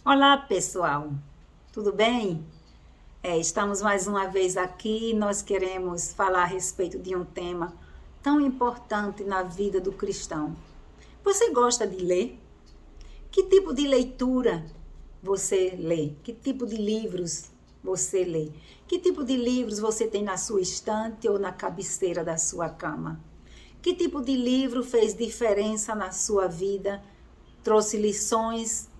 Olá, pessoal, tudo bem? Estamos mais uma vez aqui e nós queremos falar a respeito de um tema tão importante na vida do cristão. Você gosta de ler? Que tipo de leitura você lê? Que tipo de livros você lê? Que tipo de livros você tem na sua estante ou na cabeceira da sua cama? Que tipo de livro fez diferença na sua vida? Trouxe lições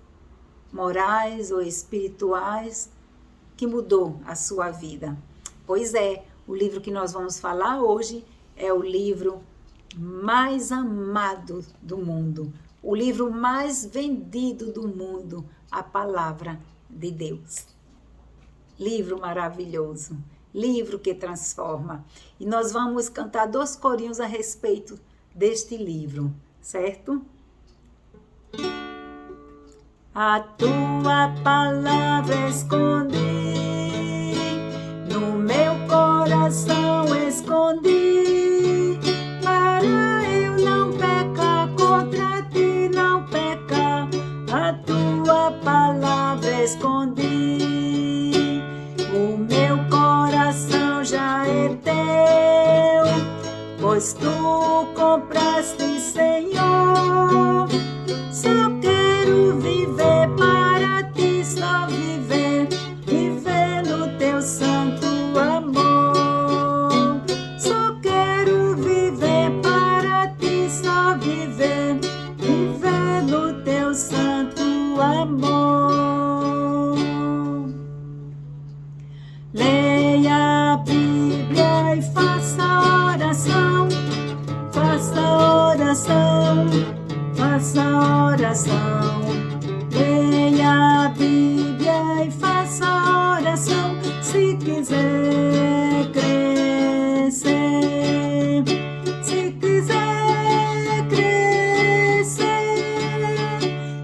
morais ou espirituais que mudou a sua vida? Pois é, o livro que nós vamos falar hoje é o livro mais amado do mundo, o livro mais vendido do mundo, a Palavra de Deus. Livro maravilhoso, livro que transforma. E nós vamos cantar 2 corinhos a respeito deste livro, certo? A tua palavra escondi, no meu coração escondi, para eu não pecar contra ti, não pecar. A tua palavra escondi, o meu coração já é teu, pois tu compraste, Senhor. Só quero viver para ti, só viver no teu santo amor. Só quero viver para ti, só viver no teu santo amor. Leia a Bíblia e faça oração, faça oração. Faça oração, leia a Bíblia e faça oração, se quiser crescer, se quiser crescer,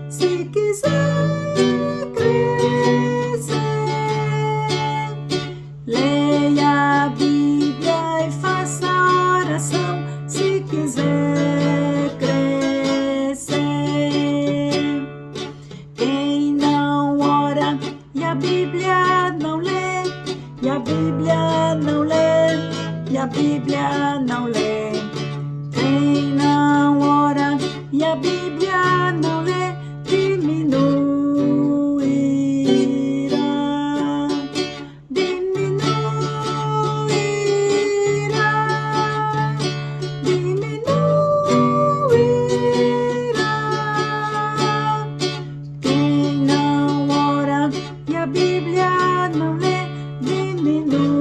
se quiser crescer. Leia a Bíblia e faça oração, se quiser crescer. Quem não ora e a Bíblia não lê, e a Bíblia não lê, e a Bíblia não lê. Quem não ora e a Bíblia não lê, diminuirá, diminuirá, diminuirá. Quem não ora e a Bíblia não lê, diminuirá.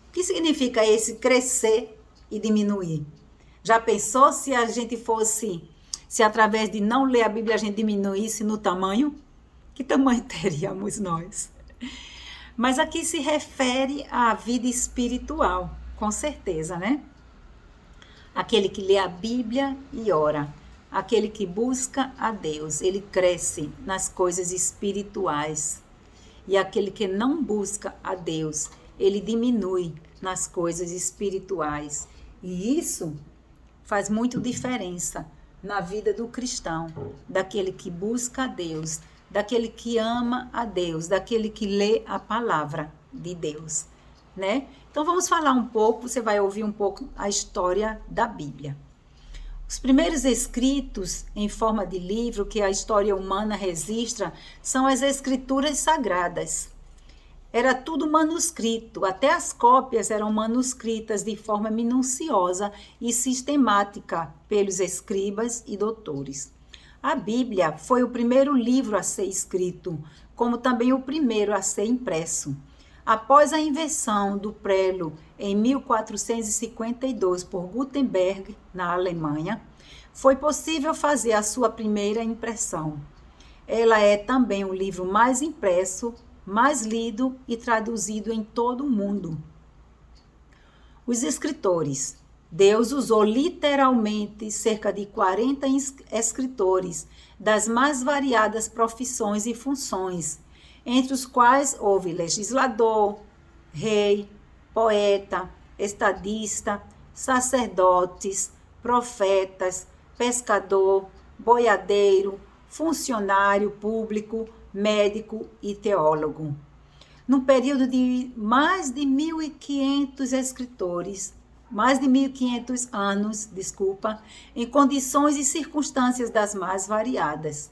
O que significa esse crescer e diminuir? Já pensou se a gente fosse, se através de não ler a Bíblia a gente diminuísse no tamanho? Que tamanho teríamos nós? Mas aqui se refere à vida espiritual, com certeza, né? Aquele que lê a Bíblia e ora, aquele que busca a Deus, ele cresce nas coisas espirituais. E aquele que não busca a Deus, ele diminui nas coisas espirituais. E isso faz muito diferença na vida do cristão, daquele que busca a Deus, daquele que ama a Deus, daquele que lê a palavra de Deus, né? Então vamos falar um pouco, você vai ouvir um pouco a história da Bíblia. Os primeiros escritos em forma de livro que a história humana registra são as escrituras sagradas. Era tudo manuscrito, até as cópias eram manuscritas de forma minuciosa e sistemática pelos escribas e doutores. A Bíblia foi o primeiro livro a ser escrito, como também o primeiro a ser impresso. Após a invenção do prelo em 1452 por Gutenberg, na Alemanha, foi possível fazer a sua primeira impressão. Ela é também o livro mais impresso, mais lido e traduzido em todo o mundo. Os escritores. Deus usou literalmente cerca de 40 escritores das mais variadas profissões e funções, entre os quais houve legislador, rei, poeta, estadista, sacerdotes, profetas, pescador, boiadeiro, funcionário público, médico e teólogo. Num período de mais de 1.500 escritores, mais de 1.500 anos, em condições e circunstâncias das mais variadas.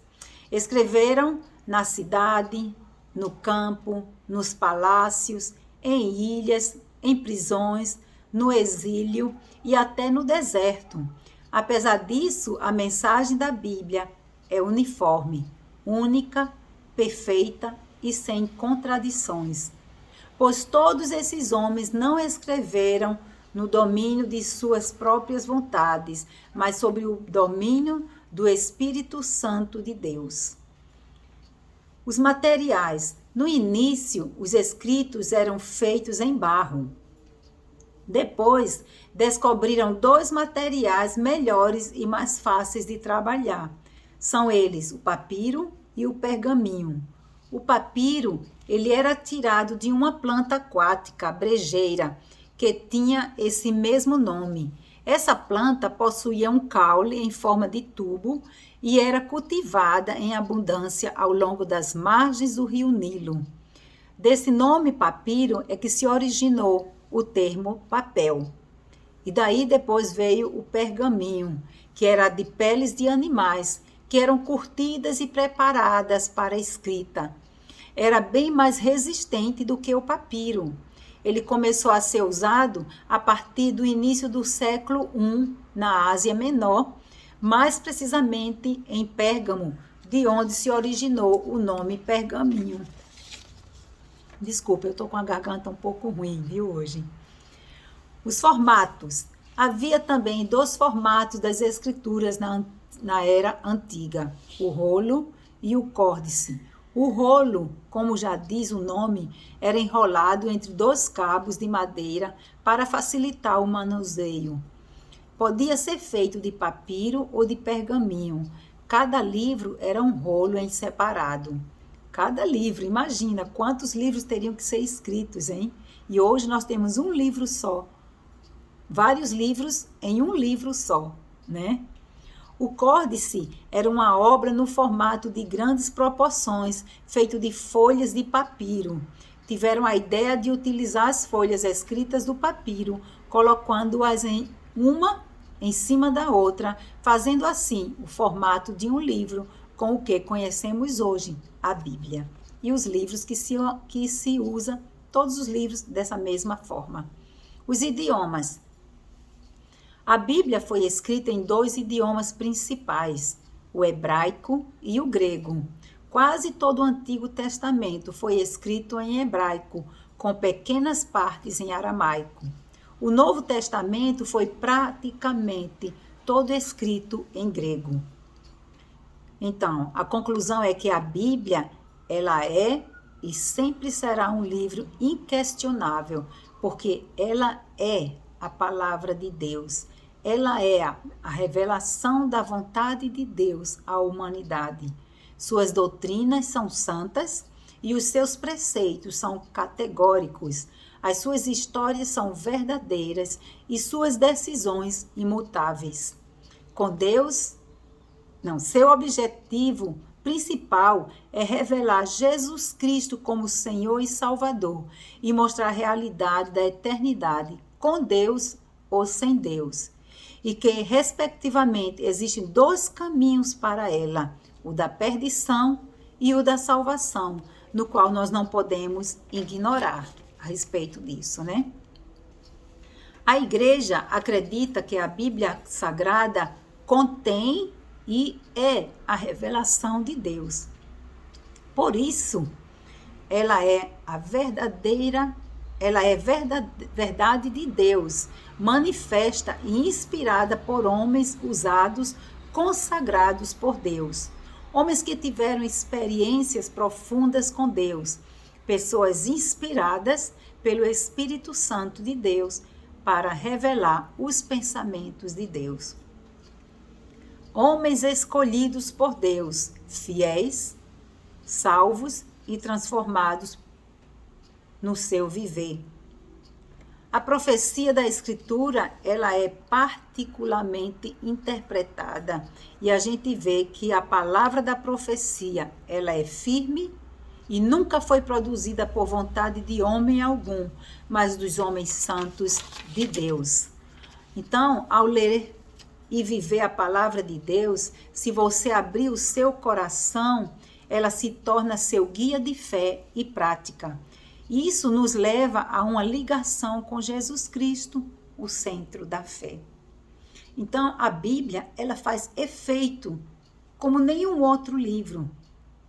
Escreveram na cidade, no campo, nos palácios, em ilhas, em prisões, no exílio e até no deserto. Apesar disso, a mensagem da Bíblia é uniforme, única, perfeita e sem contradições. Pois todos esses homens não escreveram no domínio de suas próprias vontades, mas sob o domínio do Espírito Santo de Deus. Os materiais. No início, os escritos eram feitos em barro. Depois, descobriram 2 materiais melhores e mais fáceis de trabalhar. São eles o papiro e o pergaminho. O papiro, ele era tirado de uma planta aquática, a brejeira, que tinha esse mesmo nome. Essa planta possuía um caule em forma de tubo e era cultivada em abundância ao longo das margens do rio Nilo. Desse nome papiro é que se originou o termo papel. E daí depois veio o pergaminho, que era de peles de animais, que eram curtidas e preparadas para a escrita. Era bem mais resistente do que o papiro. Ele começou a ser usado a partir do início do século I na Ásia Menor, mais precisamente em Pérgamo, de onde se originou o nome pergaminho. Desculpa, eu estou com a garganta um pouco ruim, viu, hoje. Os formatos. Havia também 2 formatos das escrituras na era antiga, o rolo e o córdice. O rolo, como já diz o nome, era enrolado entre 2 cabos de madeira para facilitar o manuseio. Podia ser feito de papiro ou de pergaminho. Cada livro era um rolo em separado. Cada livro, imagina quantos livros teriam que ser escritos, hein? E hoje nós temos um livro só. Vários livros em um livro só, né? O córdice era uma obra no formato de grandes proporções, feito de folhas de papiro. Tiveram a ideia de utilizar as folhas escritas do papiro, colocando-as uma em cima da outra, fazendo assim o formato de um livro, com o que conhecemos hoje, a Bíblia. E os livros que se usa, todos os livros dessa mesma forma. Os idiomas. A Bíblia foi escrita em 2 idiomas principais, o hebraico e o grego. Quase todo o Antigo Testamento foi escrito em hebraico, com pequenas partes em aramaico. O Novo Testamento foi praticamente todo escrito em grego. Então, a conclusão é que a Bíblia, ela é e sempre será um livro inquestionável, porque ela é a palavra de Deus. Ela é a revelação da vontade de Deus à humanidade. Suas doutrinas são santas e os seus preceitos são categóricos. As suas histórias são verdadeiras e suas decisões imutáveis. Seu objetivo principal é revelar Jesus Cristo como Senhor e Salvador e mostrar a realidade da eternidade com Deus ou sem Deus. E que, respectivamente, existem 2 caminhos para ela, o da perdição e o da salvação, no qual nós não podemos ignorar a respeito disso, né? A igreja acredita que a Bíblia Sagrada contém e é a revelação de Deus. Por isso, ela é verdade de Deus, manifesta e inspirada por homens usados, consagrados por Deus. Homens que tiveram experiências profundas com Deus, pessoas inspiradas pelo Espírito Santo de Deus para revelar os pensamentos de Deus. Homens escolhidos por Deus, fiéis, salvos e transformados no seu viver. A profecia da Escritura, ela é particularmente interpretada. E a gente vê que a palavra da profecia, ela é firme e nunca foi produzida por vontade de homem algum, mas dos homens santos de Deus. Então, ao ler e viver a palavra de Deus, se você abrir o seu coração, ela se torna seu guia de fé e prática. Isso nos leva a uma ligação com Jesus Cristo, o centro da fé. Então, a Bíblia, ela faz efeito como nenhum outro livro.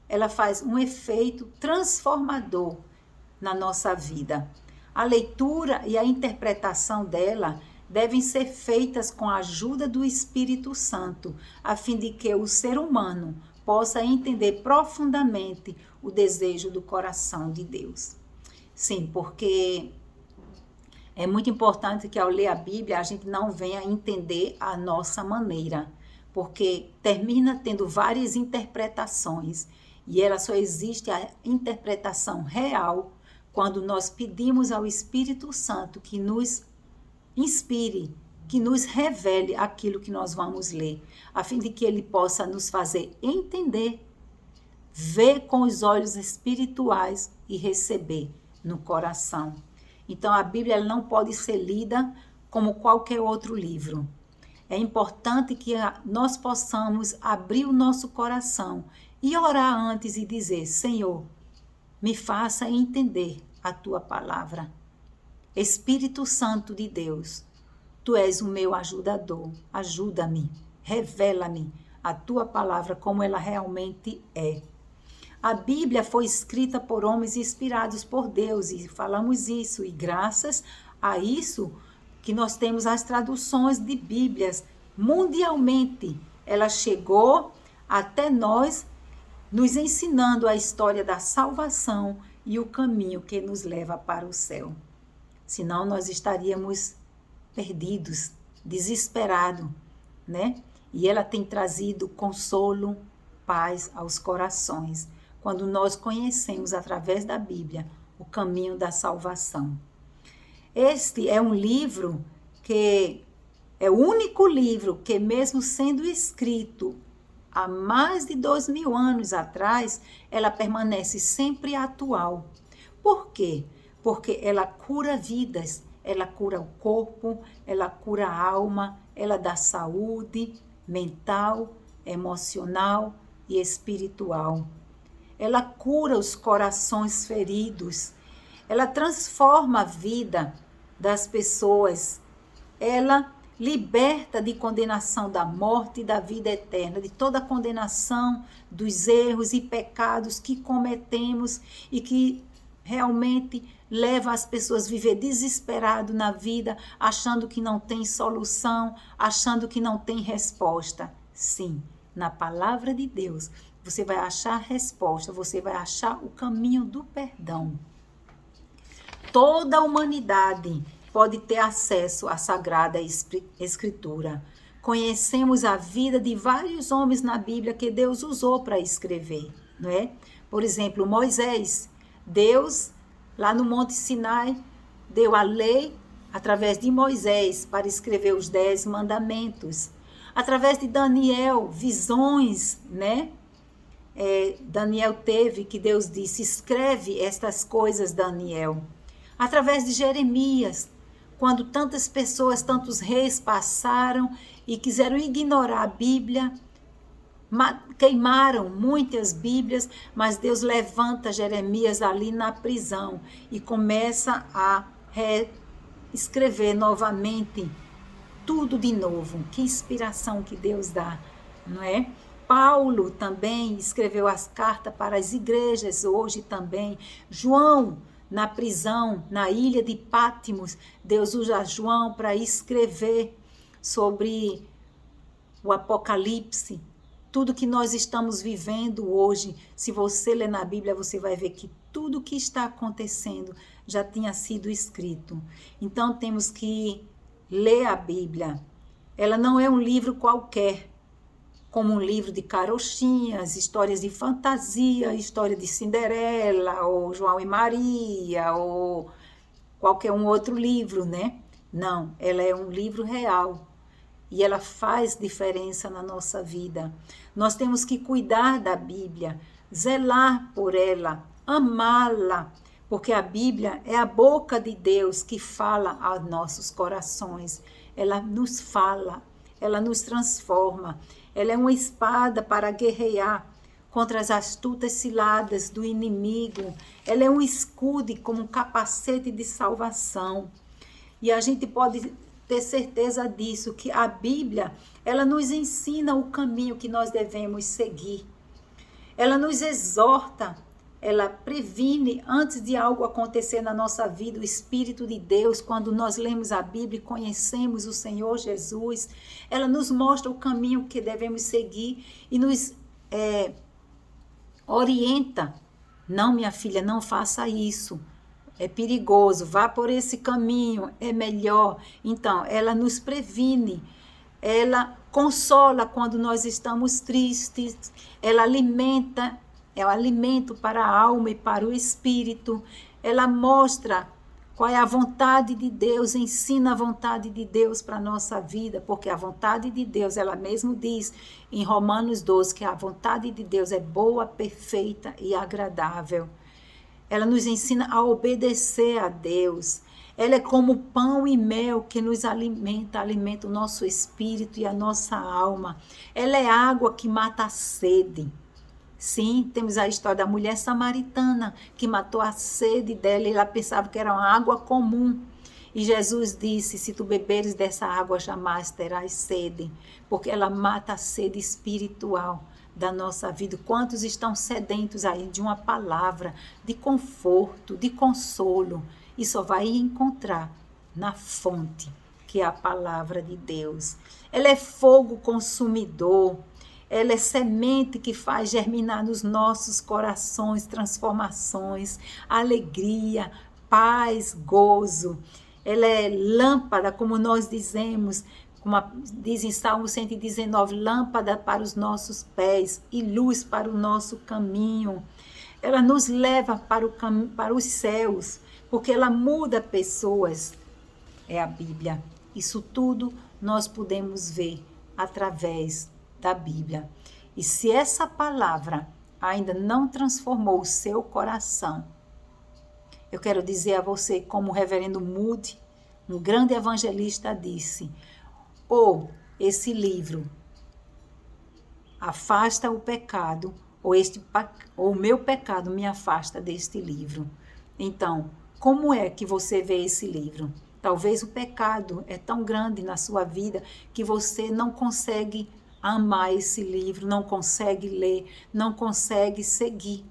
Ela faz um efeito transformador na nossa vida. A leitura e a interpretação dela devem ser feitas com a ajuda do Espírito Santo, a fim de que o ser humano possa entender profundamente o desejo do coração de Deus. Sim, porque é muito importante que ao ler a Bíblia a gente não venha entender a nossa maneira, porque termina tendo várias interpretações e ela só existe a interpretação real quando nós pedimos ao Espírito Santo que nos inspire, que nos revele aquilo que nós vamos ler, a fim de que ele possa nos fazer entender, ver com os olhos espirituais e receber no coração. Então, a Bíblia ela não pode ser lida como qualquer outro livro. É importante que nós possamos abrir o nosso coração e orar antes e dizer: Senhor, me faça entender a tua palavra. Espírito Santo de Deus, tu és o meu ajudador. Ajuda-me, revela-me a tua palavra como ela realmente é. A Bíblia foi escrita por homens inspirados por Deus, e falamos isso, e graças a isso que nós temos as traduções de Bíblias mundialmente. Ela chegou até nós, nos ensinando a história da salvação e o caminho que nos leva para o céu. Senão nós estaríamos perdidos, desesperados, né? E ela tem trazido consolo, paz aos corações, quando nós conhecemos através da Bíblia o caminho da salvação. Este é um livro que é o único livro que, mesmo sendo escrito há mais de 2000 anos atrás, ela permanece sempre atual. Por quê? Porque ela cura vidas, ela cura o corpo, ela cura a alma, ela dá saúde mental, emocional e espiritual. Ela cura os corações feridos, ela transforma a vida das pessoas, ela liberta de condenação da morte e da vida eterna, de toda a condenação dos erros e pecados que cometemos e que realmente leva as pessoas a viver desesperado na vida, achando que não tem solução, achando que não tem resposta. Sim, na palavra de Deus, você vai achar a resposta, você vai achar o caminho do perdão. Toda a humanidade pode ter acesso à Sagrada Escritura. Conhecemos a vida de vários homens na Bíblia que Deus usou para escrever, não é? Por exemplo, Moisés. Deus, lá no Monte Sinai, deu a lei através de Moisés para escrever os 10 mandamentos. Através de Daniel, visões, né? Daniel teve, que Deus disse: escreve estas coisas, Daniel. Através de Jeremias, quando tantas pessoas, tantos reis passaram e quiseram ignorar a Bíblia, queimaram muitas Bíblias, mas Deus levanta Jeremias ali na prisão e começa a reescrever novamente tudo de novo. Que inspiração que Deus dá, não é? Paulo também escreveu as cartas para as igrejas hoje também. João, na prisão, na ilha de Pátimos, Deus usa João para escrever sobre o Apocalipse. Tudo que nós estamos vivendo hoje, se você ler na Bíblia, você vai ver que tudo que está acontecendo já tinha sido escrito. Então temos que ler a Bíblia. Ela não é um livro qualquer, como um livro de carochinhas, histórias de fantasia, história de Cinderela, ou João e Maria, ou qualquer um outro livro, né? Não, ela é um livro real. E ela faz diferença na nossa vida. Nós temos que cuidar da Bíblia, zelar por ela, amá-la, porque a Bíblia é a boca de Deus que fala aos nossos corações. Ela nos fala, ela nos transforma. Ela é uma espada para guerrear contra as astutas ciladas do inimigo. Ela é um escudo como um capacete de salvação. E a gente pode ter certeza disso, que a Bíblia, ela nos ensina o caminho que nós devemos seguir. Ela nos exorta, ela previne antes de algo acontecer na nossa vida, o Espírito de Deus, quando nós lemos a Bíblia e conhecemos o Senhor Jesus, ela nos mostra o caminho que devemos seguir e nos orienta. Não, minha filha, não faça isso. É perigoso, vá por esse caminho, é melhor. Então, ela nos previne, ela consola quando nós estamos tristes, ela alimenta, é o alimento para a alma e para o espírito, ela mostra qual é a vontade de Deus, ensina a vontade de Deus para a nossa vida, porque a vontade de Deus, ela mesmo diz em Romanos 12, que a vontade de Deus é boa, perfeita e agradável. Ela nos ensina a obedecer a Deus. Ela é como pão e mel que nos alimenta o nosso espírito e a nossa alma. Ela é água que mata a sede. Sim, temos a história da mulher samaritana que matou a sede dela e ela pensava que era uma água comum. E Jesus disse, se tu beberes dessa água jamais terás sede, porque ela mata a sede espiritual da nossa vida. Quantos estão sedentos aí de uma palavra, de conforto, de consolo, e só vai encontrar na fonte, que é a palavra de Deus. Ela é fogo consumidor, ela é semente que faz germinar nos nossos corações transformações, alegria, paz, gozo. Ela é lâmpada, como nós dizemos, como diz em Salmo 119, lâmpada para os nossos pés e luz para o nosso caminho. Ela nos leva para os céus, porque ela muda pessoas. É a Bíblia. Isso tudo nós podemos ver através da Bíblia. E se essa palavra ainda não transformou o seu coração, eu quero dizer a você, como o reverendo Moody, um grande evangelista, disse: ou esse livro afasta o pecado, ou o meu pecado me afasta deste livro. Então, como é que você vê esse livro? Talvez o pecado é tão grande na sua vida que você não consegue amar esse livro, não consegue ler, não consegue seguir.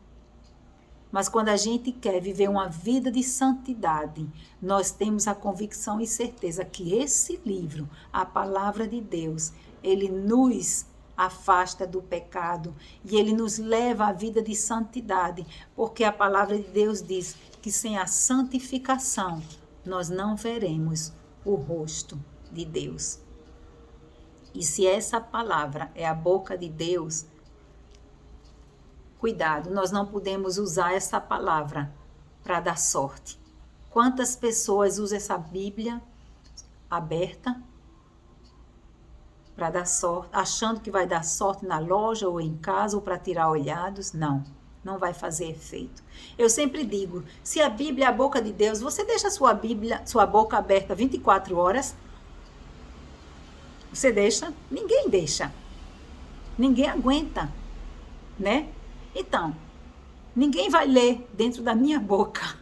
Mas quando a gente quer viver uma vida de santidade, nós temos a convicção e certeza que esse livro, a palavra de Deus, ele nos afasta do pecado e ele nos leva à vida de santidade, porque a palavra de Deus diz que sem a santificação nós não veremos o rosto de Deus. E se essa palavra é a boca de Deus, cuidado, nós não podemos usar essa palavra para dar sorte. Quantas pessoas usam essa Bíblia aberta para dar sorte, achando que vai dar sorte na loja ou em casa ou para tirar olhados? Não, não vai fazer efeito. Eu sempre digo, se a Bíblia é a boca de Deus, você deixa sua boca aberta 24 horas? Você deixa? Ninguém deixa. Ninguém aguenta, né? Então, ninguém vai ler dentro da minha boca.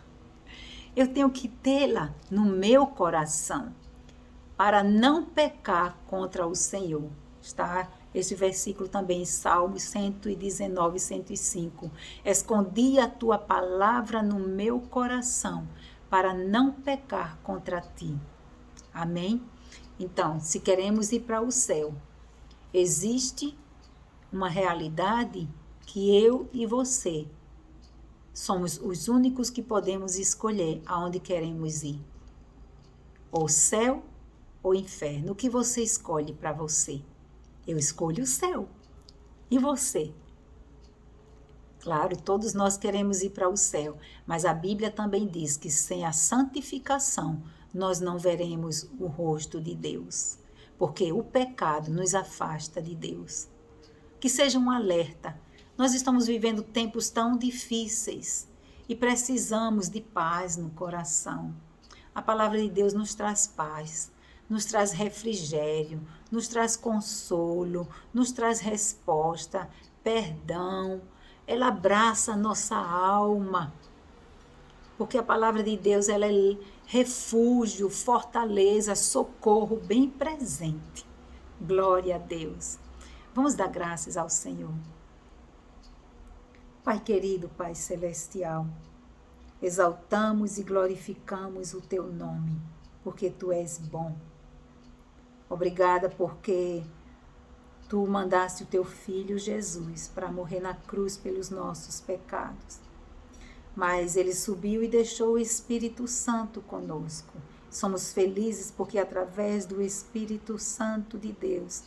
Eu tenho que tê-la no meu coração para não pecar contra o Senhor. Está esse versículo também em Salmos 119, 105. Escondi a tua palavra no meu coração para não pecar contra ti. Amém? Então, se queremos ir para o céu, existe uma realidade que eu e você somos os únicos que podemos escolher aonde queremos ir. Ou céu ou inferno. O que você escolhe para você? Eu escolho o céu. E você? Claro, todos nós queremos ir para o céu, mas a Bíblia também diz que sem a santificação nós não veremos o rosto de Deus, porque o pecado nos afasta de Deus. Que seja um alerta. Nós estamos vivendo tempos tão difíceis e precisamos de paz no coração. A palavra de Deus nos traz paz, nos traz refrigério, nos traz consolo, nos traz resposta, perdão. Ela abraça a nossa alma, porque a palavra de Deus ela é refúgio, fortaleza, socorro bem presente. Glória a Deus. Vamos dar graças ao Senhor. Pai querido, Pai celestial, exaltamos e glorificamos o Teu nome, porque Tu és bom. Obrigada porque Tu mandaste o Teu Filho Jesus para morrer na cruz pelos nossos pecados. Mas Ele subiu e deixou o Espírito Santo conosco. Somos felizes porque através do Espírito Santo de Deus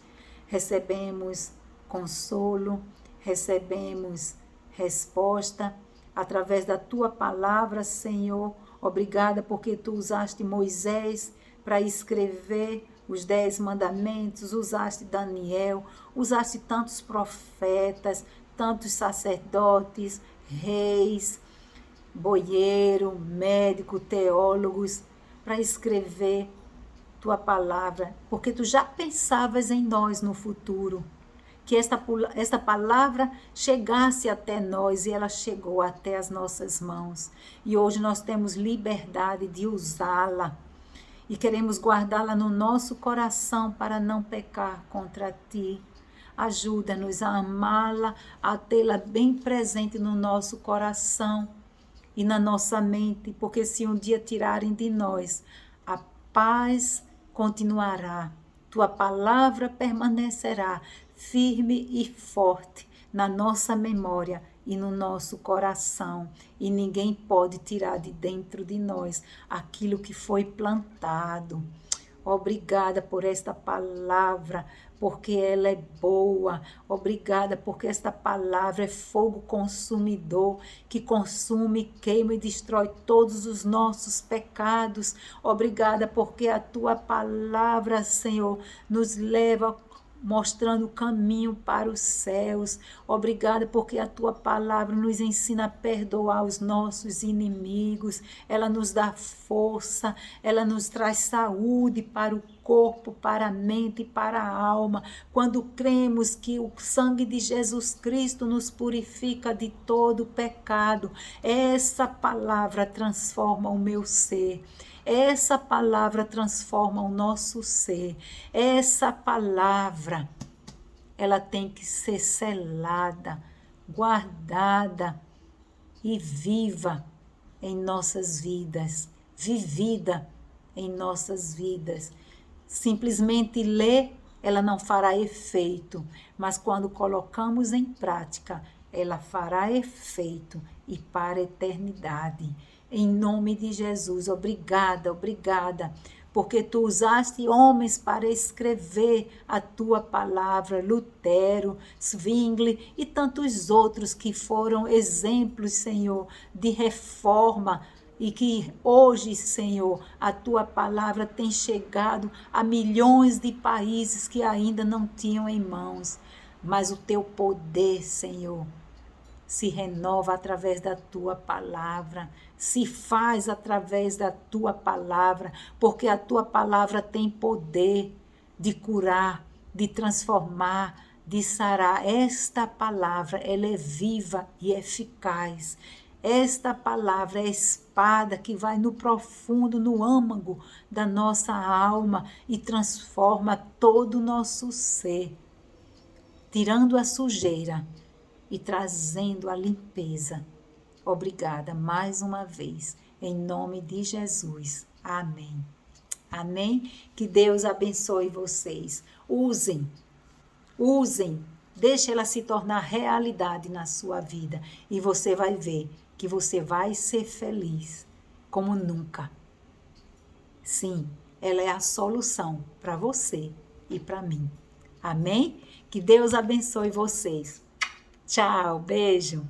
recebemos consolo, recebemos resposta através da Tua palavra, Senhor. Obrigada porque Tu usaste Moisés para escrever os 10 mandamentos, usaste Daniel, usaste tantos profetas, tantos sacerdotes, reis, boieiro, médico, teólogos, para escrever Tua palavra, porque Tu já pensavas em nós no futuro, que esta palavra chegasse até nós, e ela chegou até as nossas mãos. E hoje nós temos liberdade de usá-la. E queremos guardá-la no nosso coração para não pecar contra Ti. Ajuda-nos a amá-la, a tê-la bem presente no nosso coração e na nossa mente, porque se um dia tirarem de nós, a paz continuará. Tua palavra permanecerá firme e forte na nossa memória e no nosso coração, e ninguém pode tirar de dentro de nós aquilo que foi plantado. Obrigada por esta palavra, porque ela é boa. Obrigada porque esta palavra é fogo consumidor, que consome, queima e destrói todos os nossos pecados. Obrigada porque a Tua palavra, Senhor, nos leva mostrando o caminho para os céus. Obrigada porque a Tua palavra nos ensina a perdoar os nossos inimigos. Ela nos dá força, ela nos traz saúde para o corpo, para a mente e para a alma. Quando cremos que o sangue de Jesus Cristo nos purifica de todo pecado, essa palavra transforma o meu ser. Essa palavra transforma o nosso ser. Essa palavra, ela tem que ser selada, guardada e viva em nossas vidas, vivida em nossas vidas. Simplesmente ler, ela não fará efeito, mas quando colocamos em prática, ela fará efeito e para a eternidade. Em nome de Jesus, obrigada, obrigada, porque Tu usaste homens para escrever a Tua palavra, Lutero, Zwingli e tantos outros que foram exemplos, Senhor, de reforma, e que hoje, Senhor, a Tua palavra tem chegado a milhões de países que ainda não tinham em mãos, mas o Teu poder, Senhor, se renova através da Tua palavra, se faz através da Tua palavra, porque a Tua palavra tem poder de curar, de transformar, de sarar. Esta palavra, ela é viva e eficaz. Esta palavra é a espada que vai no profundo, no âmago da nossa alma e transforma todo o nosso ser, tirando a sujeira e trazendo a limpeza. Obrigada mais uma vez, em nome de Jesus. Amém. Amém? Que Deus abençoe vocês. Usem, deixe ela se tornar realidade na sua vida e você vai ver que você vai ser feliz como nunca. Sim, ela é a solução para você e para mim. Amém? Que Deus abençoe vocês. Tchau, beijo.